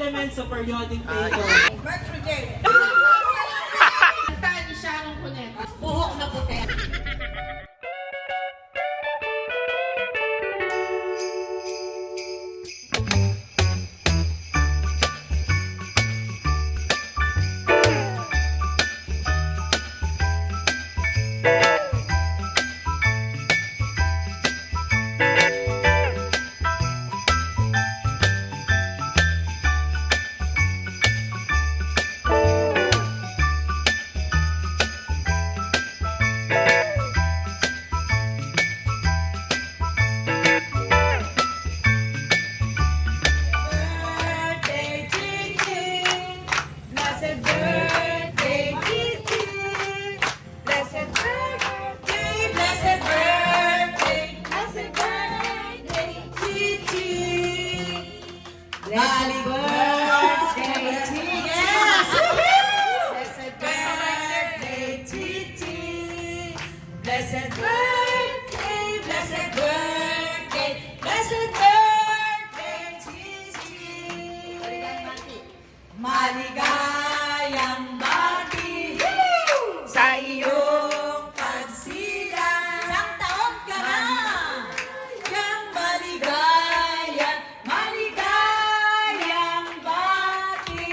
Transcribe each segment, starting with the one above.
elements sa periodic table. Nitrogen. Kanta ni Sharon Cuneta. Buhok na puti. Blessed birthday, blessed birthday, blessed birthday, Chichi. Maligayang bati sa iyong pagsilang. Isang taon ka na. Yang maligayang bati. Maligayang bati.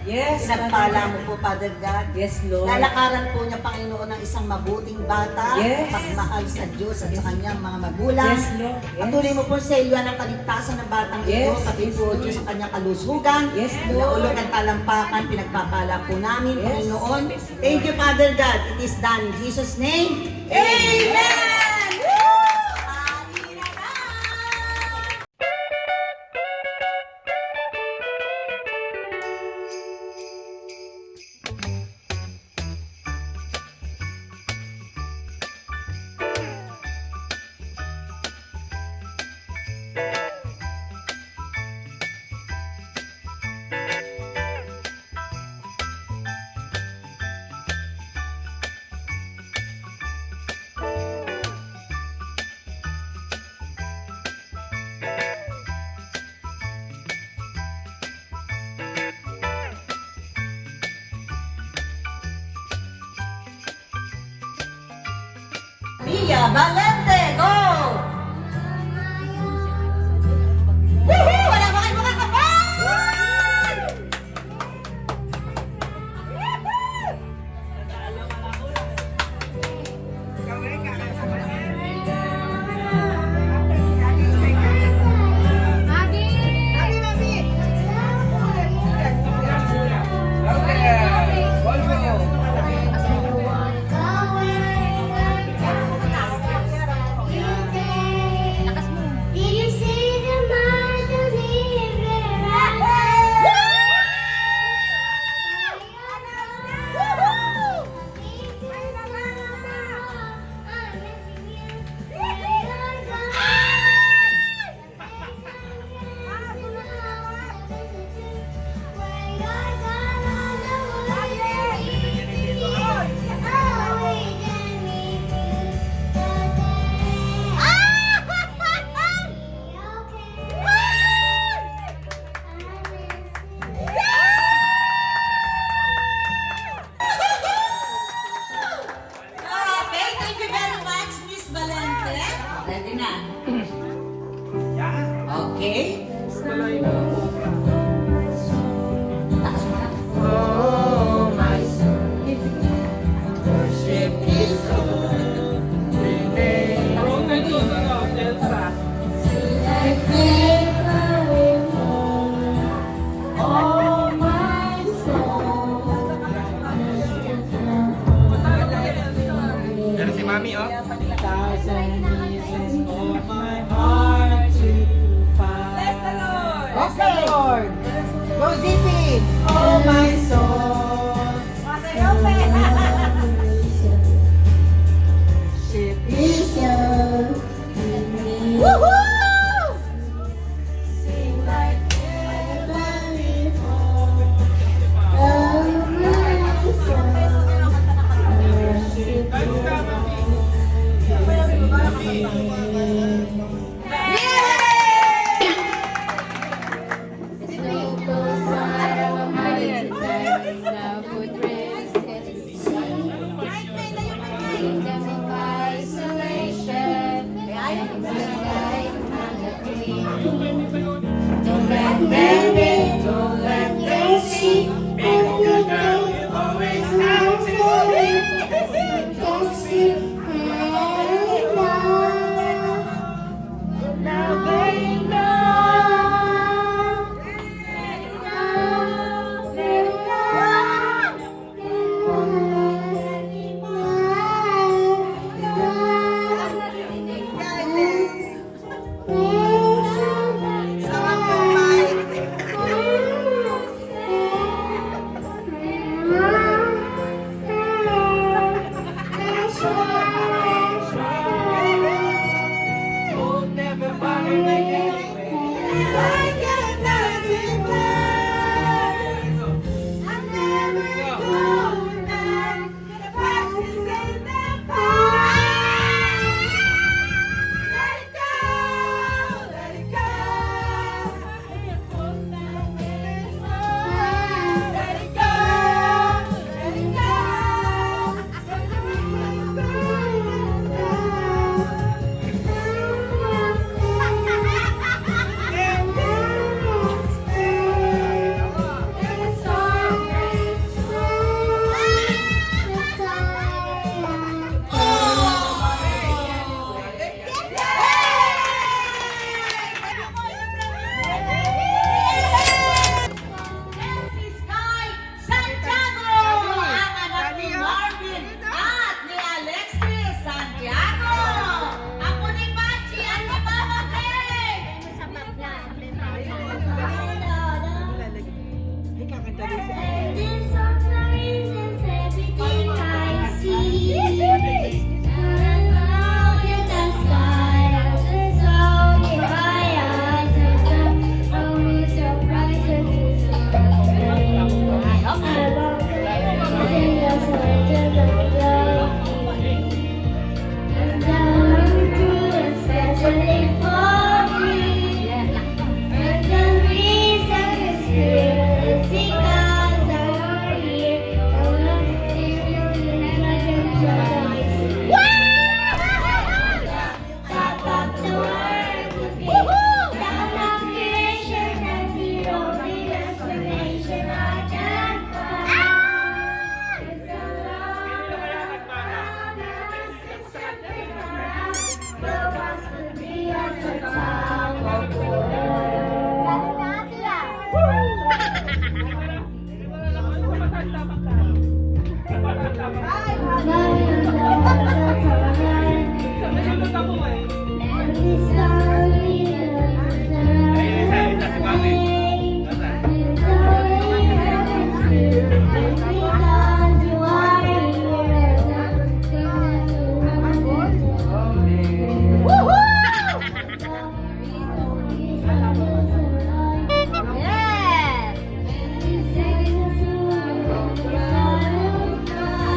Yes, pinagpala mo po, Father God. Yes, Lord. Lalakaran po niya, Panginoon, ng isang mabuting bata, Yes. pagmahal sa Diyos at sa kanyang mga magulang. Yes, Lord. Yes. Patuloy mo po sa iyo ng kaligtasan ng batang ito, Yes. pati po Yes, Diyos sa kanyang kalusugan. Yes, Lord. Naulog ang talampakan, pinagpapala po namin, Yes. Panginoon. Thank you, Father God. It is done. In Jesus' name, Amen! Mia Valente, go! Woohoo! Wala ba kayo makakapan?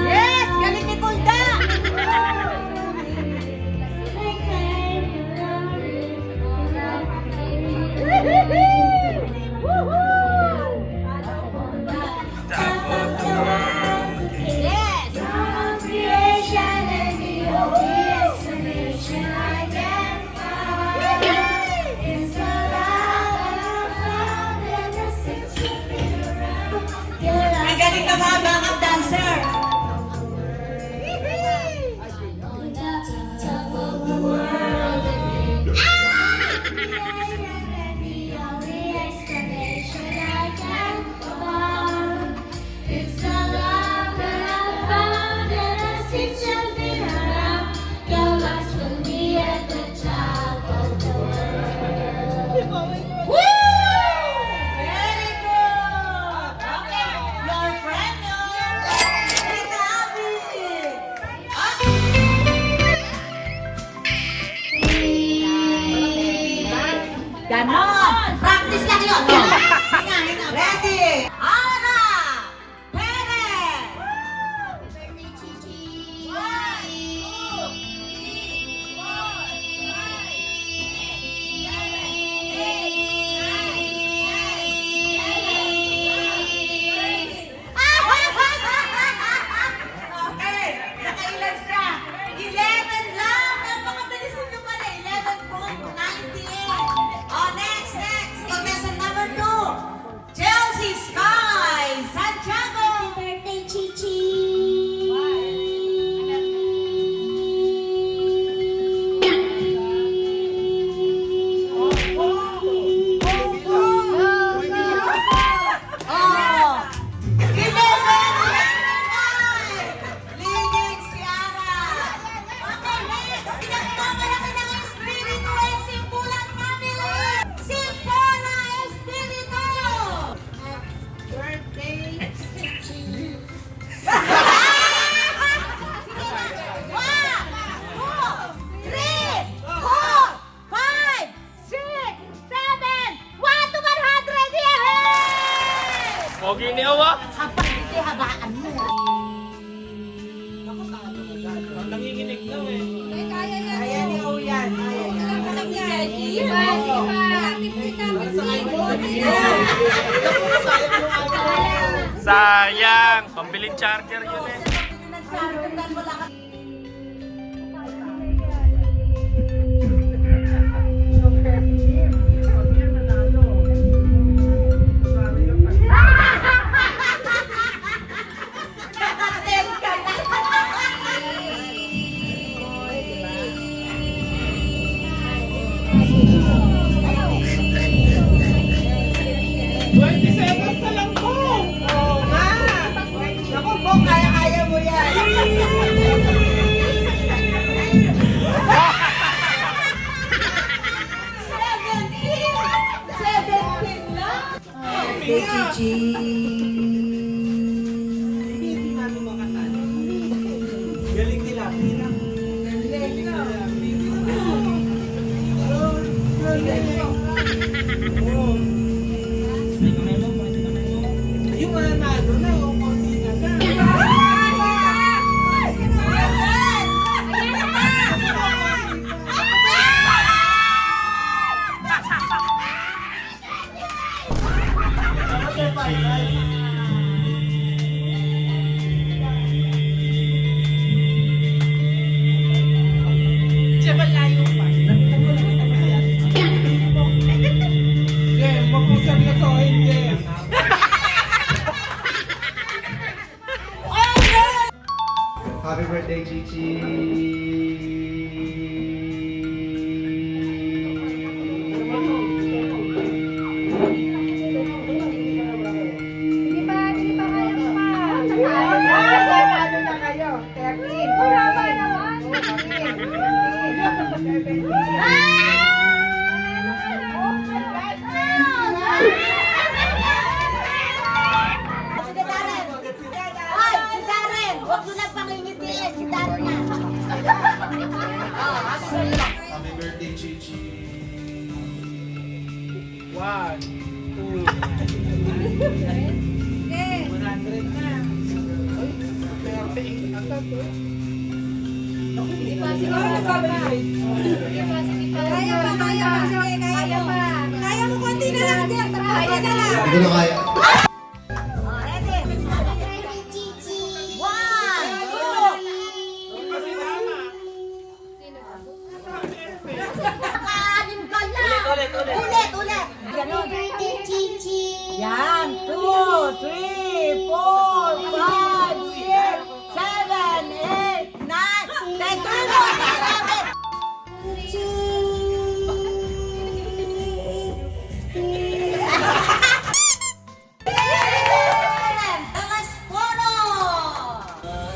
Yes! Galing ni Kulda! Yes! Ang galing ka mga backup dancer! Woo! Very good! Okay, your friend, Ganon! Practice lang yun! Hinga, hinga. Ready! Ana! Perez! Okay, nakailan siya? 11 lang! Napakabilis nyo pala! 11.98! Oh, next! Contestant number 2, Chelsea Sky Santiago! Birthday, Chichi! Oh! 11! Leading si Ara! Okay, next! Pinagmamalaki ng Espiritu ay Simpulan Family! Simpola Espiritu! Birthday, Chichi! 100! Yay! Pogi ni Awa. Kapag hindi habaan mo. Nanginginig daw eh. Kaya ni Oyan. Sayang. Pambiling charger yun eh. Kaya mo yan. 17 lang. Galing nila. Yung mga nalo na, o konti na lang. Wag mo seryosohin, Jem. Happy birthday, Chichi! Kaya pa, kaya pa. Sige, kaya pa. Kaya mo, konti na lang. Kaya na lang. Hindi ko na kaya. Oh, ready? Birthday, Chichi. 1, 2. Nakaanim ka lang. Ulit. Ganon. Birthday, Chichi. Yan. 2, 3, 4, 5, 6, 7, 8, 9, 10. Marami. Talas puro.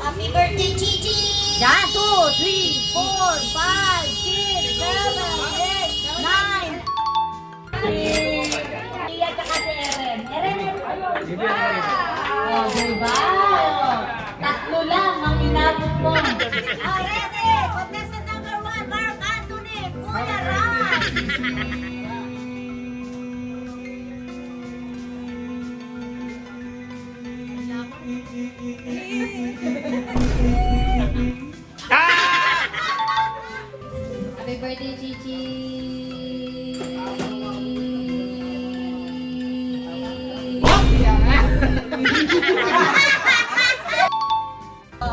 Happy birthday, Chichi. Yan. 2, 3, 4, 5, 6, 7, 8, 9. Si at saka si Eren. Eren. Oh, diba? Tatlo lang ang inabot mo. Oh, ready? Contestant number 1, Mark Anthony, Kuya Ram. Happy birthday, Chichi.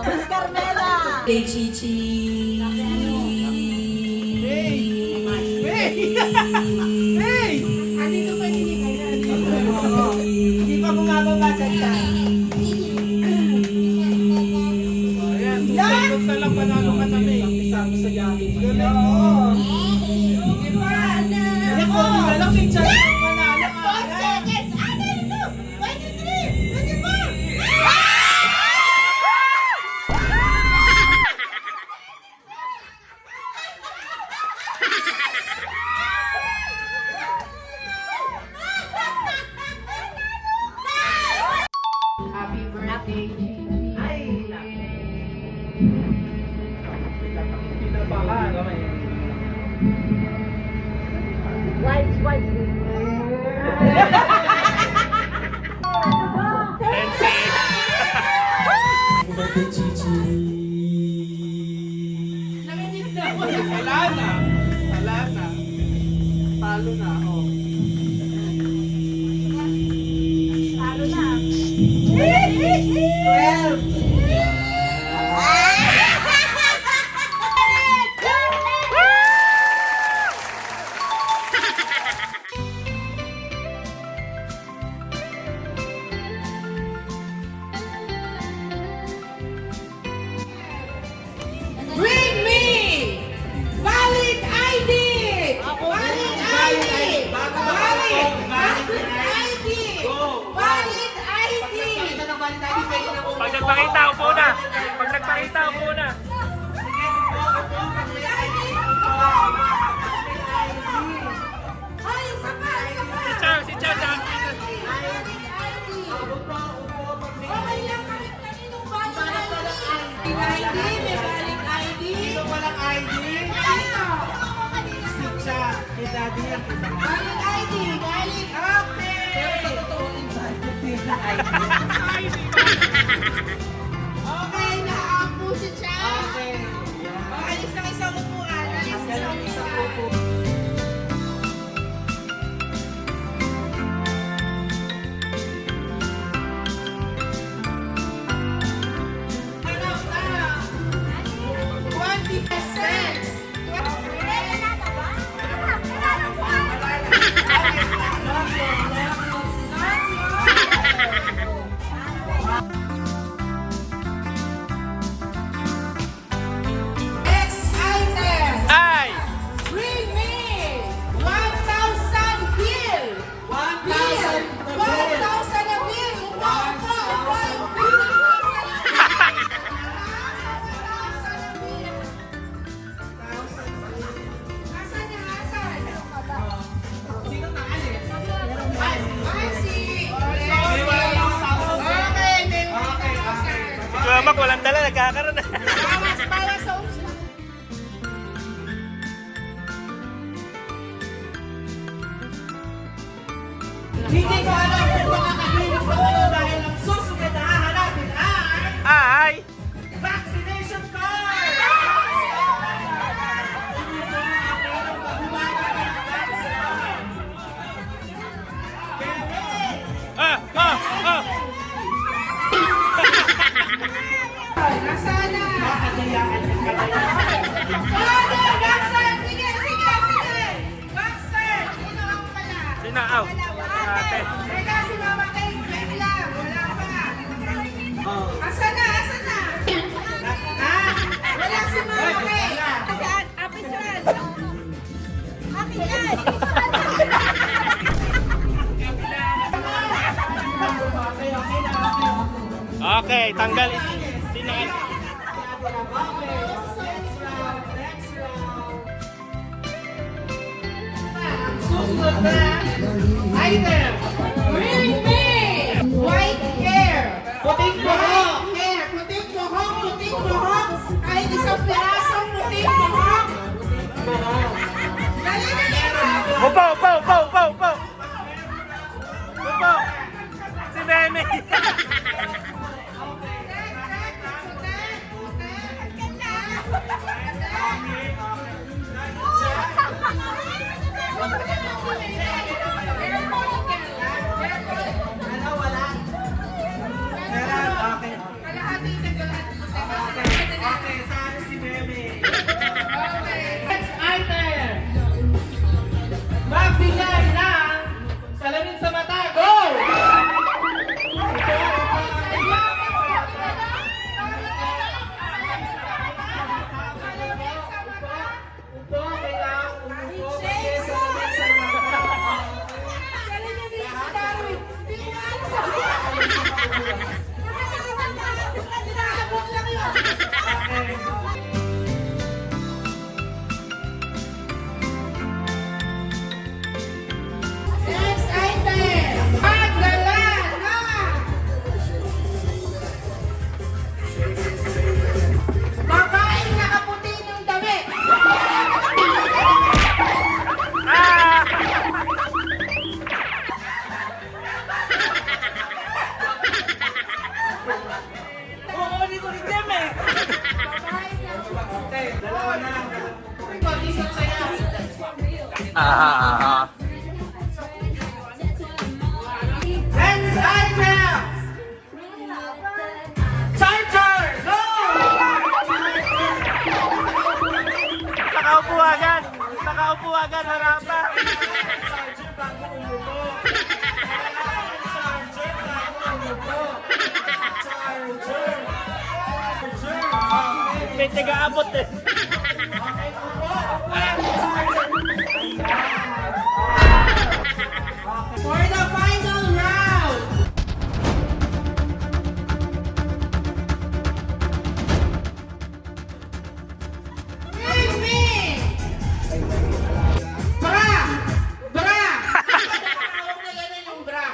Miss Carmela. Hey, Chichi. Hindi pa bumababa sa tiyan. Basta lang panalo ka kami. Isama sa yakin. Hindi ko na lang may chance ng panalo. 4 seconds. Ano ito? 23, 24. Happy birthday, Pinabahan kami. Birthday, Chichi. Wala na. Talo na. Oh. Bring me! Valid ID! Valid ID! Valid ID! Pag nagpakita, upo na. Pag nagpakita, upo na. Si Chow, Sino walang ID? Si Cha. Kay Daddy yan. Okay, naapo si Cha. Okay. Alis ng isang upuan. Alis ng isang Isang upuan. upo. Ano na? 20%. Next item. Ay! Bring me 1,000 bill. 1,000 na bill. 1,000 na bill. Asan na, asan? Sino naalis? Ay, si... May 1,000. Okay, may Okay, 1,000. Si Chuamak, walang dala, nagkakaroon na. Bawas sa uso. Hindi ko alam kung makakabili Okay, tanggal. Sino? Susunod na item. Bring me white hair. Puting buhok. Hair. Puting buhok. Puting buhok. Kahit isang pirasong puting buhok. Dali, dali. Upo, upo, upo, upo, upo. Upo. Si Meme. Next item. Magbigay ng salamin sa mata. Go! Upo, kailangan umupo kasi salamin sa mata. Next item. Magdala na. Babaeng nakaputi ng damit. Ah! Oo, hindi ko rin Meme. Okay, dalawa na lang. Pag-isip sa'yo. Next item. Charger. Go! Nakaupo agad. Nakaupo agad. Wala pa. Charger bago umupo. Charger bago umupo. Charger. Okay. May tiga-abot eh. For the final round. Bring me. Bra. Bra. Huwag na ganun yung bra.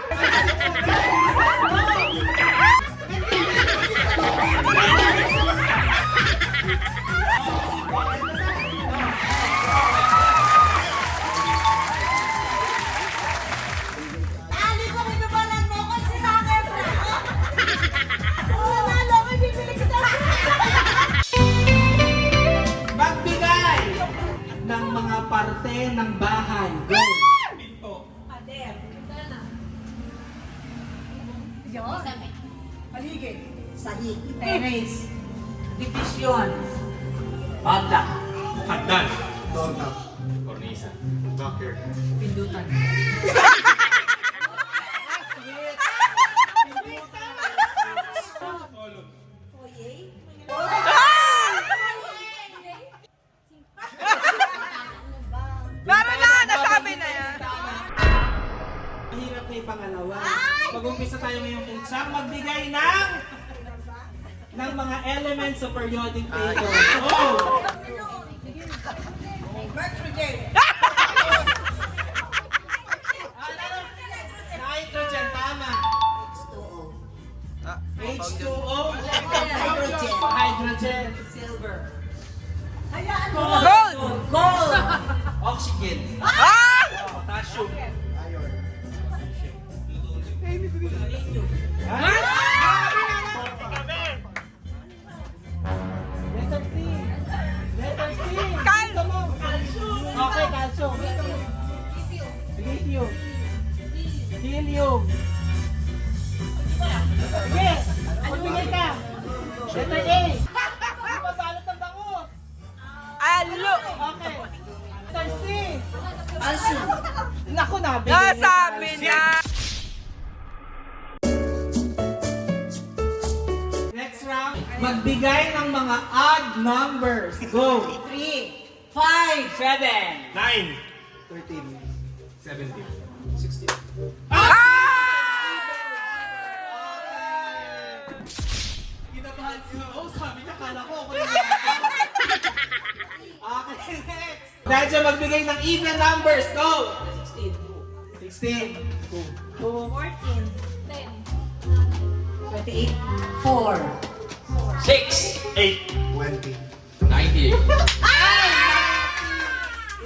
Ali ko, binubalan mo ko si Tucker, bro. Wala lang, may bibili kita. Magbigay ng mga parte ng bahay. Go! Pinto. Paligid. Sahig. Terrace. Division. Banda. Hagdan. Doorknob. Cornisa. Backyard. Pindutan. Meron na, nasabi na yan. Mahirap na yung pangalawa. Mag-umpisa tayo ngayong exam. Magbigay ng mga elements sa periodic table. Oh! Nitrogen, tama. H2O. Hydrogen. Hydrogen. Silver. Gold. Gold. Oxygen. Ah! Potassium. Letter C. Letter C. Gusto mo? Okay, calcium. Lithium. Helium. Sige, magbigay ka. Letter A. Ano ba balot ng bangus? Alo. Okay. Letter C. Calcium. Naku, nabigay. Nasabi na. Next round, magbigay ng mga odd numbers. Go! 3, 5, 7. 9. 13. 17. 16. Ah! Okay. Nadja, magbigay ng even numbers. Go! 16. 14. 28. 4. 6, 8, 20. 98.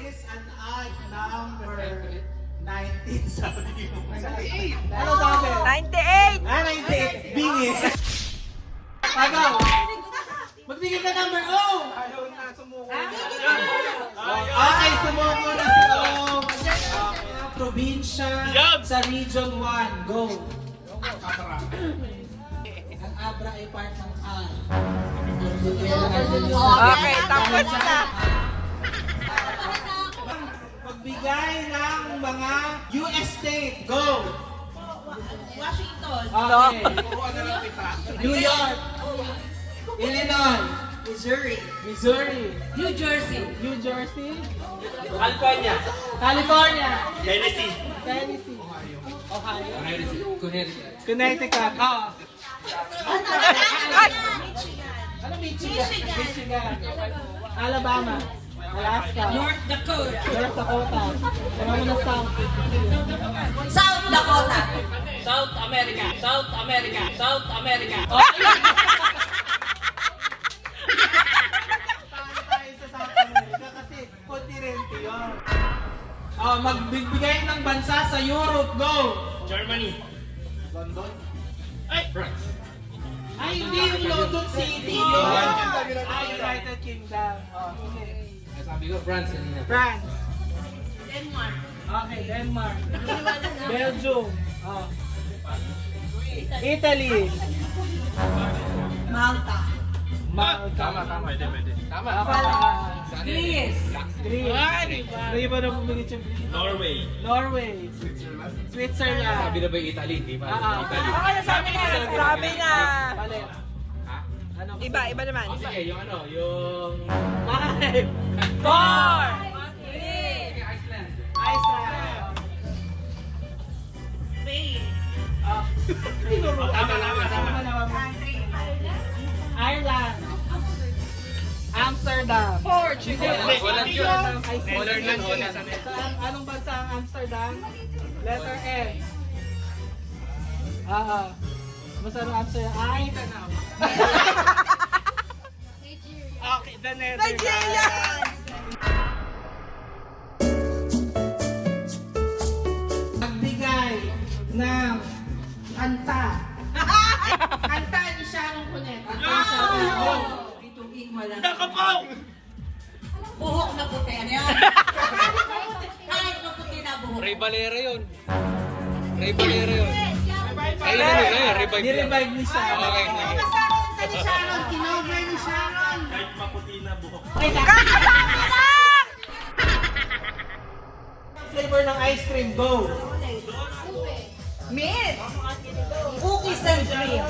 Is an odd number. 19, sabi mo. 98. Ano sabi? 98! 98. Bingi. Agaw. Magbigay ka number O. Ayaw na, sumuko. Okay, sumuko na si O. Probinsya sa Region 1. Go. Ang Abra ay part ng R. Okay, tapos na. Magbigay ng mga US state. Go. Washington. Okay. New York. Illinois. Missouri. Missouri. New Jersey. New Jersey. California. California. Tennessee. Tennessee. Ohio. Connecticut. Connecticut. Ano Michigan? Michigan. Alabama. Alaska. North Dakota. North Dakota. Sama mo na South. South Dakota. South America. South America. South America. Tayo sa South America kasi kontinente yun. Magbibigay ng bansa sa Europe. Go! Germany. London? Ay, France. Ay, hindi yung London City yun. Ay, United Kingdom. Okay. Sabi ko, France kanina. France. Denmark. Okay, Denmark. Belgium. Italy. Malta. Malta. Tama. Pwede. Tama. Greece. Greece. Hindi ba na bumigit yung Norway. Norway. Switzerland. Sabi na ba yung Italy? Di ba? Italy. Sabi na. Palit. Ha? Ano? Iba naman. Oh, sige, yung ano, yung... 5. 4! Iceland. Iceland. Spain. Tama. Ireland. Amsterdam. Portugal. Holland yun. Iceland. Holland yun, Holland. Anong bansa ang Amsterdam? Letter M. Basta ang Amsterdam. Ay, tanaw. Okay, the Netherlands. Nigeria! Magbigay ng kanta. Kanta ni Sharon Cuneta. Bituin mo lang. Nakapaw! Buhok na puti. Ano yan? Kahit na puti na buhok. Ray Valera yun. Ray Valera yun. Ay, ano yun? Revive yun. Ni-revive ni siya. Okay, sige. Kanta ni Sharon. Kinover ni Sharon. Flavor ng ice cream, go! Mint. Cookies and cream.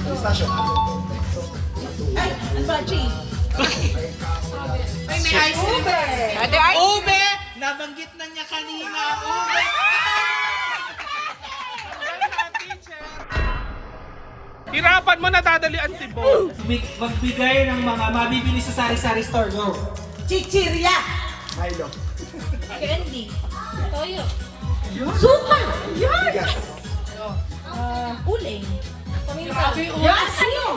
Pistachio. Ay, ano ba? Cheese. Ay, may ice cream. Ate ay! Ube! Nabanggit na niya kanina. Ube! Hirapan mo na dadali ang tibo. Magbigay ng mga mabibili sa sari-sari store, go! Chichirya. Milo. Candy. Toyo. Suka! Bigas. Uling. Asin!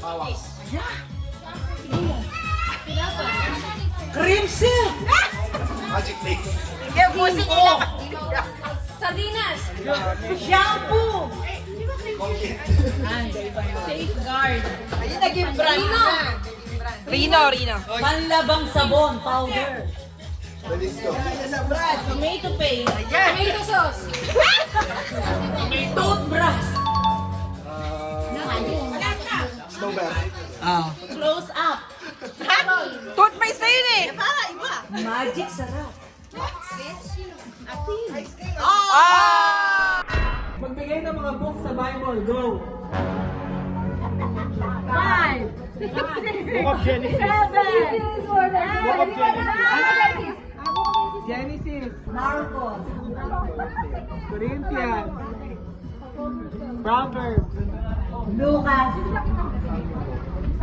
Pawas. Cream silk. Magic mix. Sardinas. Shampoo. Colgate. Safeguard. Ayun naging brand Rino. Rino. Panlabang sabon, powder. Belisco. Tomato paste. Tomato sauce. Toothbrush. Snowman. Close up. Toothpaste na yun eh. Magic sarap. Ah! Magbigay ng mga books sa Bible, go! 5. Book of Genesis. 7. Book of Genesis. Genesis. Genesis. Marcos.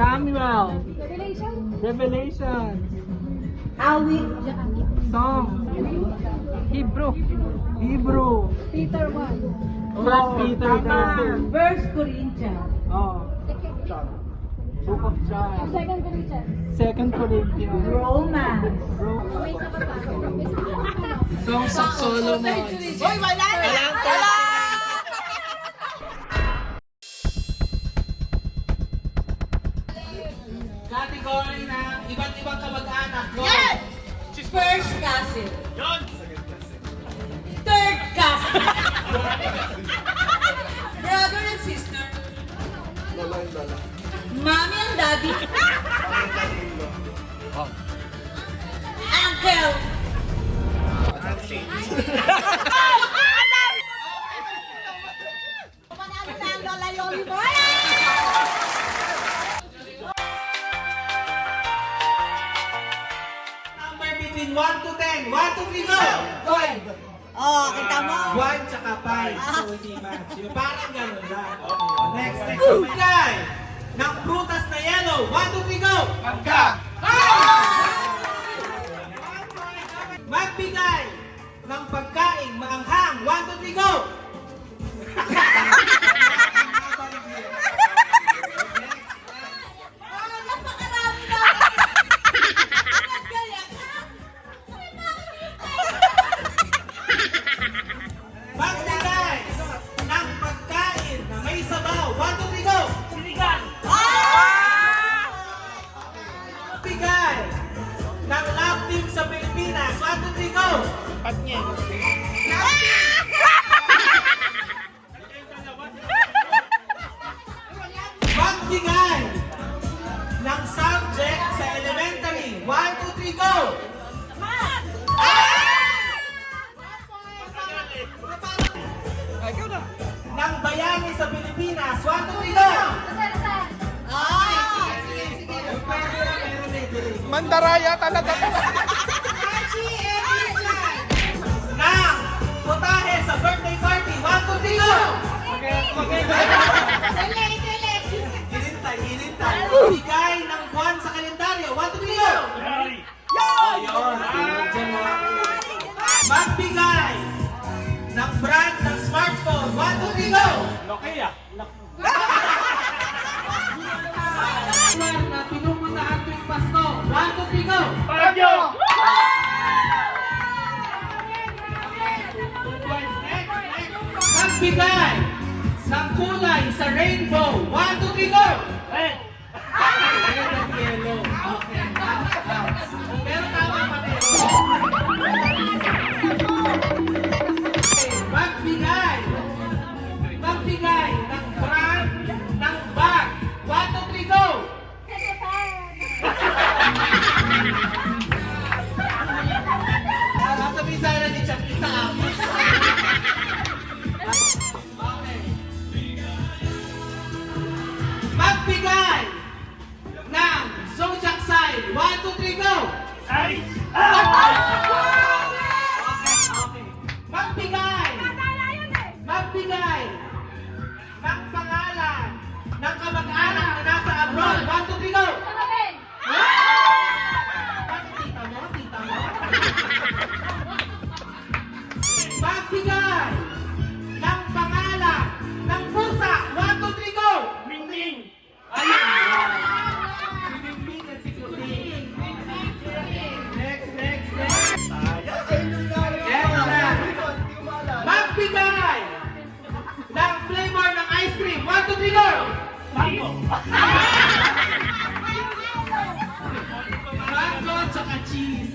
Samuel. Revelations. Awit. Songs. Hebrew. Peter 1. First Peter. First Corinthians. Oh. Book of John. Second Corinthians. Second Corinthians. Romans. Songs of Solomon. Uy, wala na! Category ng iba't ibang kamag-anak. Go! First cousin. Yun! Third cousin. Brother and sister. Lola and Lola. Mommy and daddy. Mami and daddy in law. Uncle. Panalo na ang Lola Yoli mo! Number between 1 to 10. 1 to 3, go! Oh, kita mo. 1 tsaka 5. So, hindi match. Yung parang ganun lang. Okay. Next. Magbigay ng prutas na yellow. 1, 2, 3, go! Pagka! Magbigay ng pagkain maanghang. 1, 2, 3, go! Magbigay ng pagkain na may sabaw. 1, 2, 3, go! Sinigang! Magbigay ng love team sa Pilipinas. 1, 2, 3, go! Magbigay ng subject sa elementary. 1, 2, 3, go! Ng bayani sa Pilipinas. 1, 2, 3, go! Mandaraya talaga. Ng putahe sa birthday party. 1, 2, 3, go! Hilintay. Bigay ng buwan sa kalendaryo. 1, 2, 3, go! Ayun. Magbigay ng brand ng smartphone. 1, 2, 3, go! Nokia! Na pinupuntahan tuwing Pasko. 1, 2, 3, go! Paragyo! Next. Magbigay ng kulay sa rainbow. 1, 2, 3, go! Red! Red at yellow. Okay. Pero tama pa rin. Magbigay ng brand ng bag. 1, 2, 3, go! Sabi sana ni Chuck, isa ako. Okay. Magbigay ng zodiac sign. 1, 2, 3, go! Ay! Okay. Magbigay ng pangalan ng kamag-anak na nasa abroad. 1, 2, 3, go! Bakit tita mo? Magbigay ng pangalan ng pusa. 1, 2, 3, go! Mingming! Si Bimbing at si Kuting. Next. Eto na. Magbigay ng flavor ng ice cream. 1, 2, 3, go! Mango! Mango tsaka cheese.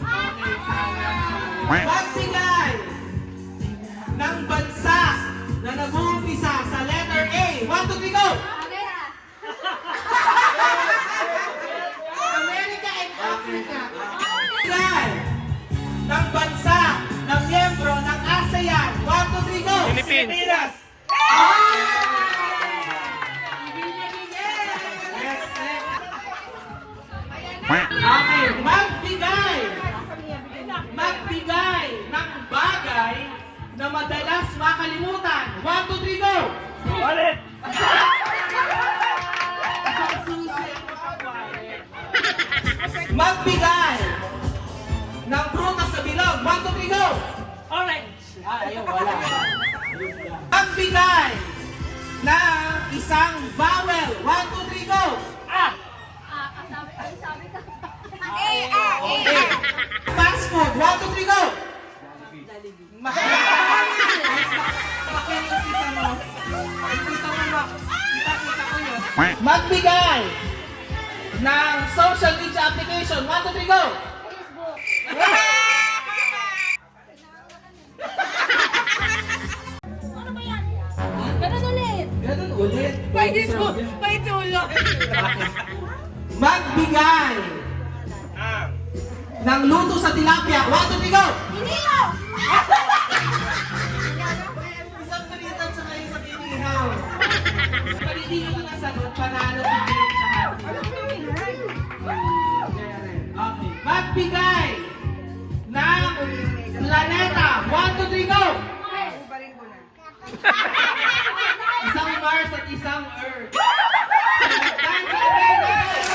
Okay, magbigay ng bansa na nag-uumpisa sa letter A. 1, 2, 3, go! America and Africa. Magbigay ng bansa na miyembro ng ASEAN. 1, 2, 3, go! Pilipinas! Next. Okay, magbigay ng bagay na madalas makalimutan. 1, 2, 3, go! Wallet! Susi. Magbigay ng prutas sa bilog. 1, 2, 3, go! Orange. Ayun, wala. Magbigay ng isang vowel. 1, 2, 3, go! Fast food. 1, 2, 3, go! Magbigay ng social media application. 1, 2, 3, go! Ganun ulit. Ganun ulit. May tulong. Magbigay ng luto sa tilapia. 1, 2, 3, go! Inihaw! Isang palitan sa kayo sa inihaw. Pag hindi nyo nasagot, panalo si Jake sa hati. Okay. Magbigay ng planeta. 1, 2, 3, go! Isang Mars at isang Earth. Time to finish!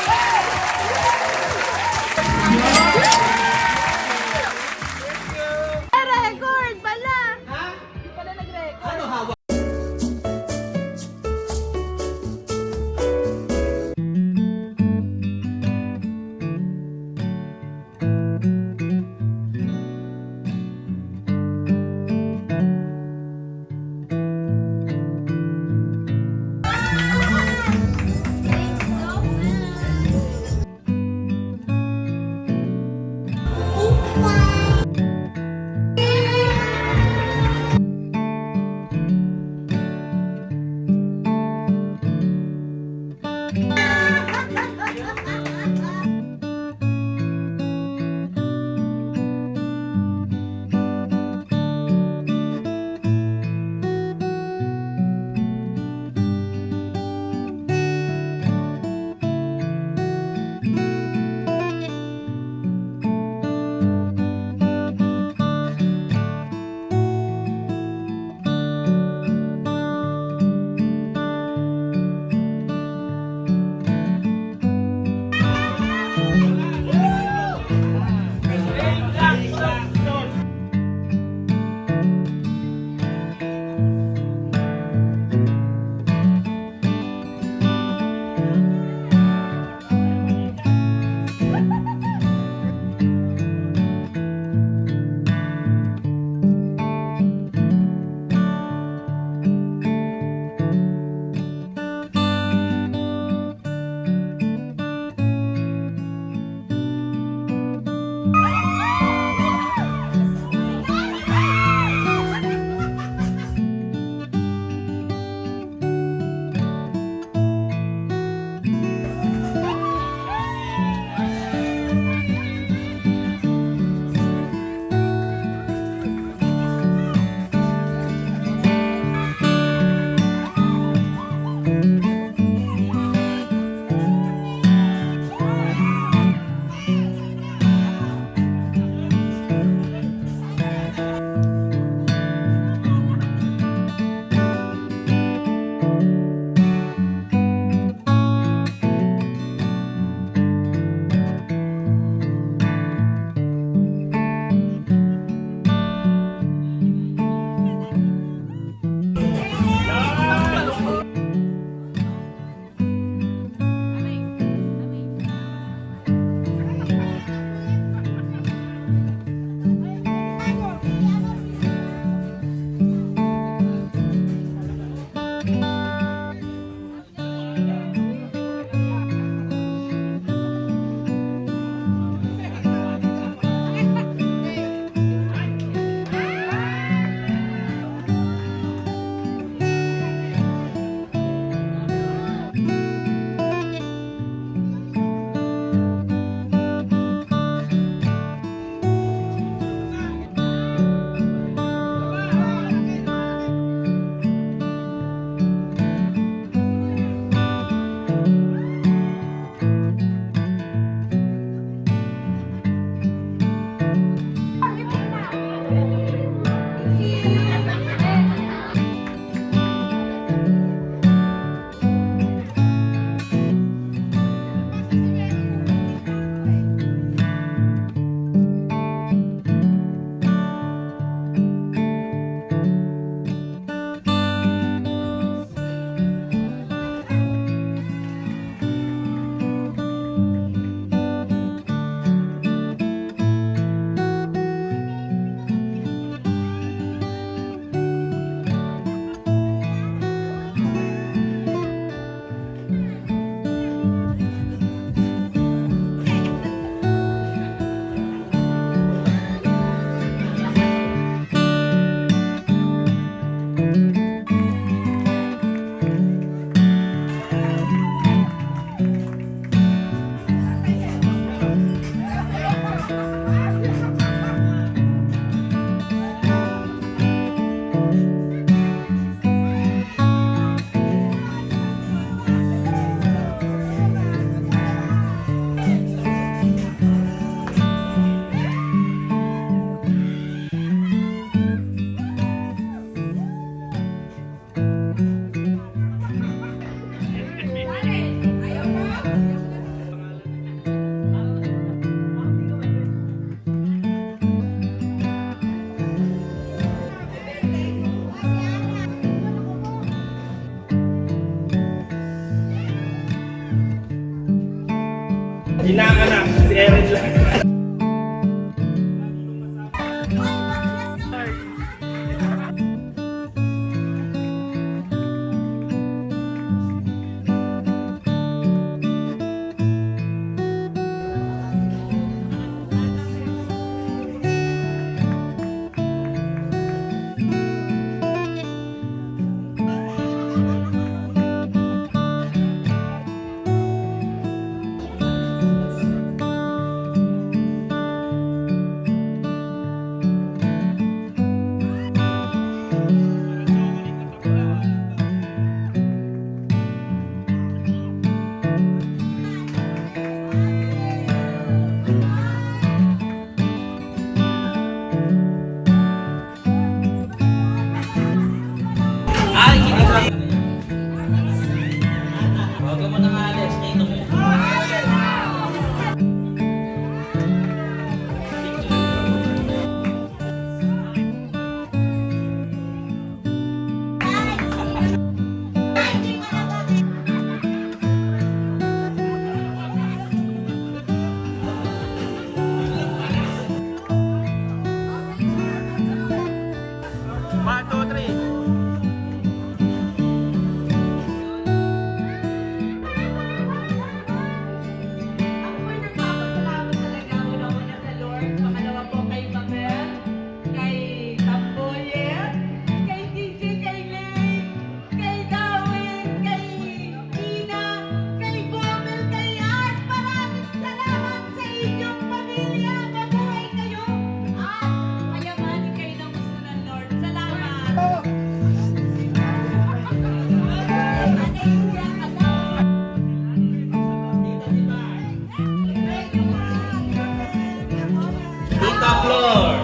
Record! Bala! Ha? Hindi pala nag-record. Ano hawak? Inaanak, si Erin lang. Nagpapasalamat talaga una-una sa Lord. Pangalawa po kay Mamel, kay Tamboyet, kay DJ, kay Lay, kay Darwin, kay Tina, kay Bomel, kay Art. Maraming salamat sa inyong pamilya. Mabuhay kayo at payamanin kayo ng gusto ng Lord. Salamat! Tita Flor.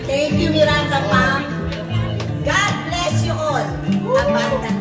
Thank you, Miranda Pam. God bless you all abundantly.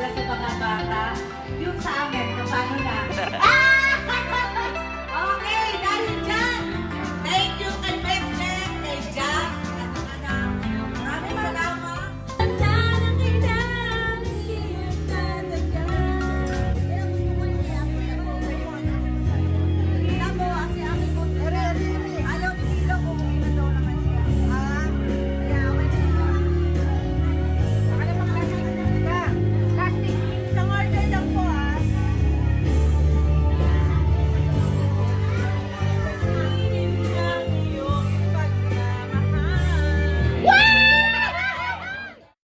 para sa mga bata. Yung sa amin, paano na?